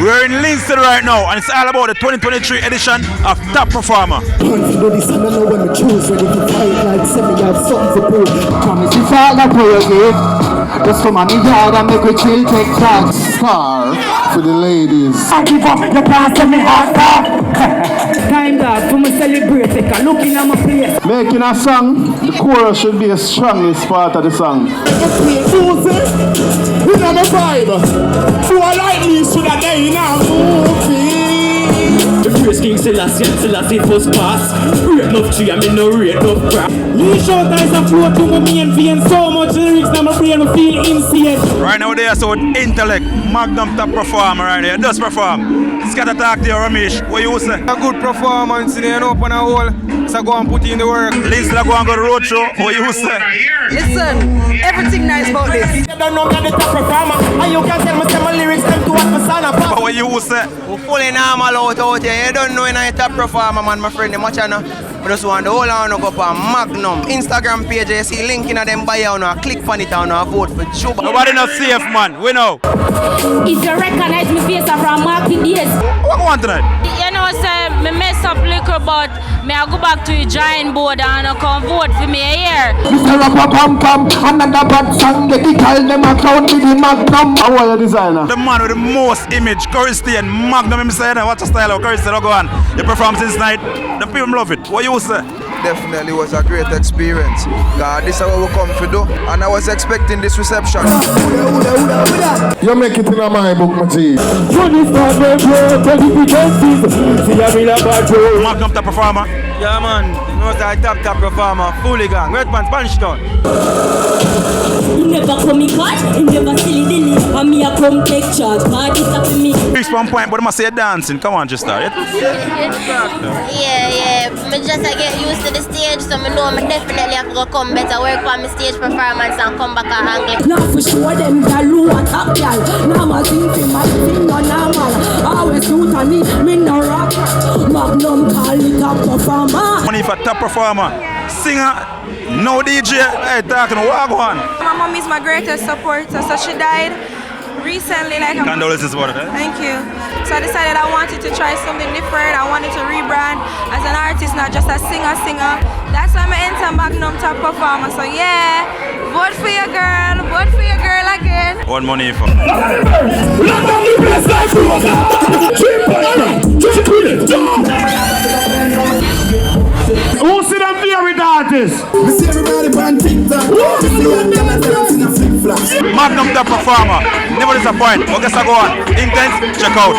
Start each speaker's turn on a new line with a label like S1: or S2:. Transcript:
S1: We're in Livingston right now, and it's all about the 2023 edition of Top Performer.
S2: Just come on the yard and make we chill, take that star for the ladies. I give up the pass to me heart. Time that for me celebrate, take a look in my place. Making a song, the chorus should be the strongest part of the song. We know the vibe. Who are like me so that they now moving. The praise King Selassie first pass. Rate enough tree, I mean no rate enough crap. You show guys and flow to my main vein. So much lyrics now my brain will feel insane.
S1: Right now they are so intellect. Magnum Top Performer right there. Just perform. Scatter talk to you, Ramesh. What you say?
S3: A good performance in the open a hole. So go and put in the work.
S1: Lisa go and go to road show. What you say?
S4: Listen, everything nice about this.
S2: You don't know that the top performer. And you can tell me some lyrics them to what my son a pop.
S1: What you say?
S3: We're fully normal out here. You don't know in a top performer, man, my friend. Them watch I just want the whole on go up on Magnum Instagram page. You see link in them bio now. Click on it and vote for Juba.
S1: Nobody not safe, man. We know.
S5: If you recognize me face from market days.
S1: What you want tonight?
S5: You know, say me mess up liquor, but me I go back to the giant board and I come vote for me here.
S2: Mr. Rapper Pam Pam, another bad song. They tell them a clown with the Magnum. How are you designer?
S1: The man with the most image, Christian Magnum himself. Watch the style of Christian. Go on. You perform since night. The people love it. What you say?
S3: Definitely was a great experience. God, this is what we come to do. And I was expecting this reception.
S2: You make it in my book, my G.
S1: Magnum Top Performer.
S3: Yeah, man. You know that top performer. Fully gang. Red Pants, Spanish Town.
S5: You never come me catch, you never silly dilly. And me a come take charge. God is up to me.
S1: Reach one point, but I must say dancing. Come on, just start it.
S6: Yeah. Me just get used to the stage, so I know I definitely have to go come better work for my stage performance and come back and angle.
S5: Now for sure them gal who a top gal. Now my thing my thing no normal. Always suit on me no rock. Magnum call it top performer.
S1: Money for Top Performer. Singer, no DJ. Hey, talking to walk on.
S4: My mom is my greatest supporter, so she died recently.
S1: Condolences about it.
S4: Thank you. So I decided I wanted to try something different. I wanted to rebrand as an artist, not just a singer. That's why I enter Magnum Top Performer. So yeah, vote for your girl again.
S1: What money for?
S2: Who see them favorite artists? We see everybody on TikTok.
S1: Magnum Top Performer. Never disappoint. Okay, so go on. Intense, check out.